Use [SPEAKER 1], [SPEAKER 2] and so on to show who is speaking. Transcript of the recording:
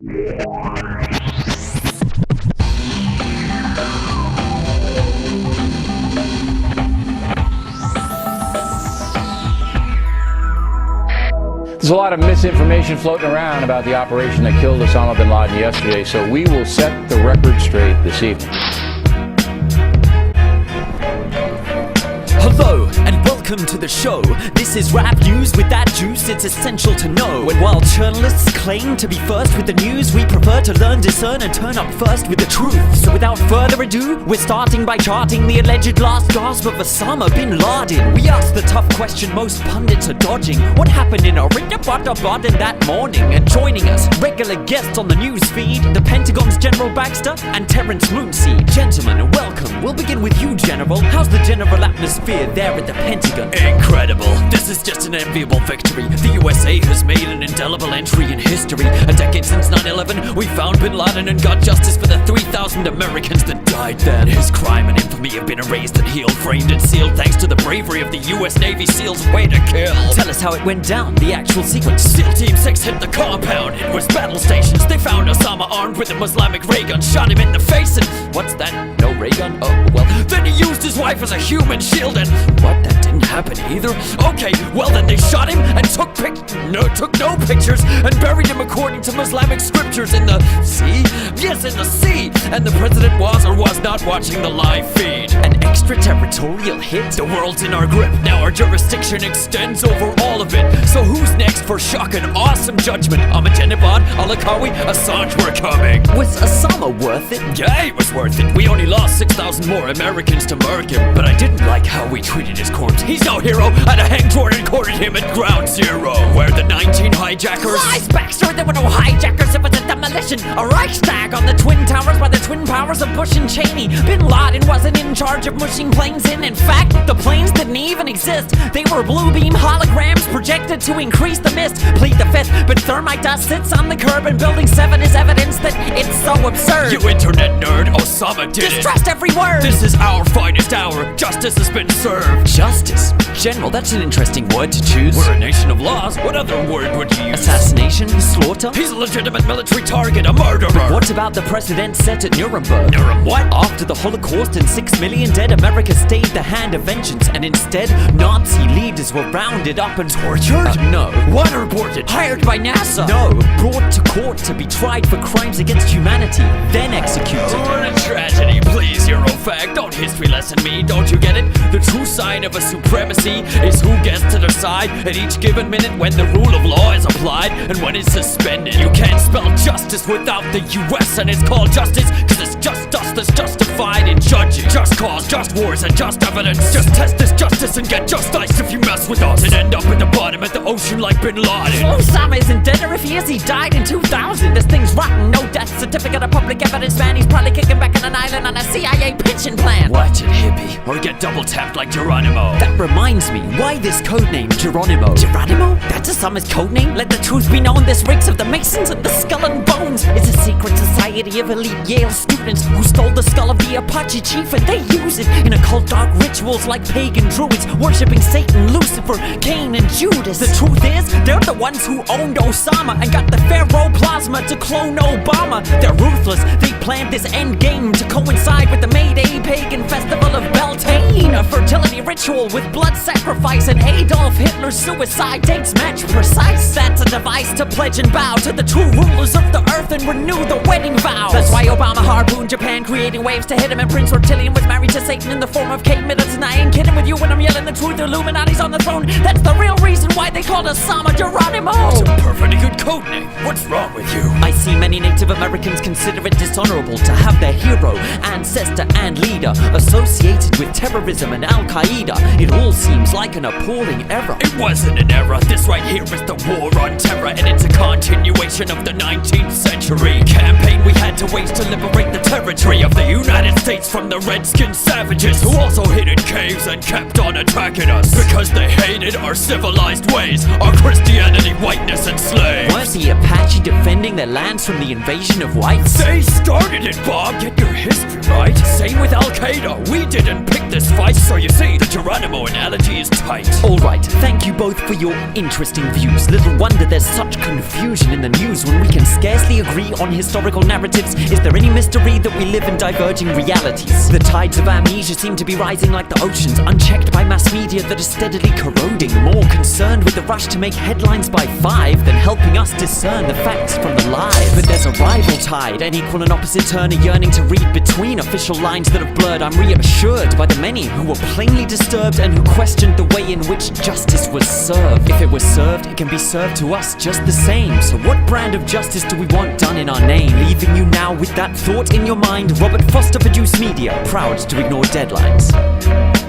[SPEAKER 1] There's a lot of misinformation floating around about the operation that killed Osama bin Laden yesterday, so we will set the record straight this evening.
[SPEAKER 2] Hello and welcome to the show. This is rap news with that juice it's essential to know. And while journalists claim to be first with the news, we prefer to learn, discern and turn up first with the truth. So without further ado, we're starting by charting the alleged last gasp of Osama bin Laden. We ask the tough question most pundits are dodging. What happened in Baden that morning? And joining us, regular guests on the news feed, the Pentagon's General Baxter and Terrence Moonseed. Gentlemen, welcome. We'll begin with you, General. How's the general atmosphere there at the Pentagon?
[SPEAKER 3] Incredible. This is just an enviable victory. The USA has made an indelible entry in history. A decade since 9/11, we found bin Laden and got justice for the 3,000 Americans that died then. His crime and infamy have been erased and healed, framed and sealed thanks to the bravery of the US Navy SEALs. Way to kill.
[SPEAKER 2] Tell us how it went down, the actual sequence.
[SPEAKER 3] SEAL Team 6 hit the compound. It was battle stations. They found Osama armed with an Islamic ray gun, shot him in the face and... What's that? No ray gun? Oh, well. Then he used his wife as a human shield and... What? That didn't happen either? Okay, well then they shot him and took no pictures and buried him according to Islamic scriptures in the sea? Yes, in the sea! And the president was or was not watching the live feed.
[SPEAKER 2] An extraterritorial hit?
[SPEAKER 3] The world's in our grip. Now our jurisdiction extends over all of it. So who's next for shock and awesome judgment? Ahmadinejad, Al-Akawi, Assange were coming.
[SPEAKER 2] Was Osama worth it?
[SPEAKER 3] Yeah, he was worth it. We only lost 6,000 more Americans to murk him. But I didn't like how we treated his corpse. He's no hero. And a hang Jordan cornered him at ground zero. Where the 19 hijackers...
[SPEAKER 2] Lies, Baxter! There were no hijackers. It was a demolition. A Reichstag on the Twin Towers by the twin powers of Bush and Cheney. Bin Laden wasn't in charge of pushing planes in. In fact, the planes didn't even exist. They were blue beam holograms projected to increase the mist. Plead the fifth, but thermite dust sits on the curb and Building 7 is evidence that it's so absurd.
[SPEAKER 3] You internet nerd, Osama did
[SPEAKER 2] Distrust every word!
[SPEAKER 3] This is our finest hour. Justice has been served.
[SPEAKER 2] Justice? General, that's an interesting word to choose.
[SPEAKER 3] We're a nation of laws. What other word would you use?
[SPEAKER 2] Assassination? Slaughter?
[SPEAKER 3] He's a legitimate military target, a murderer.
[SPEAKER 2] What about the precedent set at Nuremberg?
[SPEAKER 3] What?
[SPEAKER 2] After the Holocaust and 6 million dead, America stayed the hand of vengeance, and instead, Nazi leaders were rounded up and
[SPEAKER 3] tortured?
[SPEAKER 2] No.
[SPEAKER 3] Waterboarded?
[SPEAKER 2] Hired by NASA? No. Brought to court to be tried for crimes against humanity, then executed.
[SPEAKER 3] What a tragedy. Please, Eurofag, don't history lesson me. Don't you get it? The true sign of a supremacy is who gets to decide at each given minute when the rule of law is applied and when it's suspended. You can't spell justice without the US, and it's called justice because it's just us that's justified in judging. Just cause, just wars, and just evidence. Just test this justice and get just ice if you mess with us and end up at the bottom of the ocean like bin Laden.
[SPEAKER 2] Osama isn't dead, or if he is, he died in 2000. This thing's rotten, no death certificate of public evidence, man. He's probably kicking back on an island on a CIA pension plan.
[SPEAKER 3] Watch it, hippie, or get double tapped like Geronimo.
[SPEAKER 2] That reminds me, why this codename Geronimo? Geronimo? That's Osama's codename? Let the truth be known, this reeks of the Masons and the Skull and Bones. It's a secret society of elite Yale students who stole the skull of the Apache chief and they use it in occult dark rituals like pagan druids worshipping Satan, Lucifer, Cain and Judas. The truth is, they're the ones who owned Osama and got the Pharaoh plasma to clone Obama. They're ruthless, they planned this end game to coincide with the May Day pagan festival of Beltane, a fertility ritual with blood sacrifice and Adolf Hitler's suicide dates match precise. That's a device to pledge and bow to the true rulers of the earth and renew the wedding vows. That's why Obama harpooned Japan, creating waves to hit him, and Prince Reptilian was married to Satan in the form of Kate Middleton. I ain't kidding with you when I'm yelling the truth. Illuminati's on the throne. That's the real reason why they called Osama Geronimo.
[SPEAKER 3] It's a perfectly good codename. What's wrong with you?
[SPEAKER 2] I see many Native Americans consider it dishonorable to have their hero, ancestor and leader associated with terrorism and Al-Qaeda. It all seems like an appalling error.
[SPEAKER 3] It wasn't an error. This right here is the war on terror, and it's a continuation of the 19th century campaign we had to wage to liberate the territory of the United States from the Redskin savages who also hid in caves and kept on attacking us because they hated our civilized ways, our Christianity, whiteness, and slaves.
[SPEAKER 2] Was the Apache defending their land Americans from the invasion of whites?
[SPEAKER 3] They started it, Bob! Get your history right! Same with Al-Qaeda! We didn't pick this fight, so you see, the Geronimo analogy is tight.
[SPEAKER 2] Alright, thank you both for your interesting views. Little wonder there's such confusion in the news when we can scarcely agree on historical narratives. Is there any mystery that we live in diverging realities? The tides of amnesia seem to be rising like the oceans, unchecked by mass media that is steadily corroding. More concerned with the rush to make headlines by 5 than helping us discern the facts from the lies. But there's a rival tide, an equal and opposite turn, a yearning to read between official lines that have blurred. I'm reassured by the many who were plainly disturbed and who questioned the way in which justice was served. If it was served, it can be served to us just the same. So what brand of justice do we want done in our name? Leaving you now with that thought in your mind. Robert Foster for Juice Media, proud to ignore deadlines.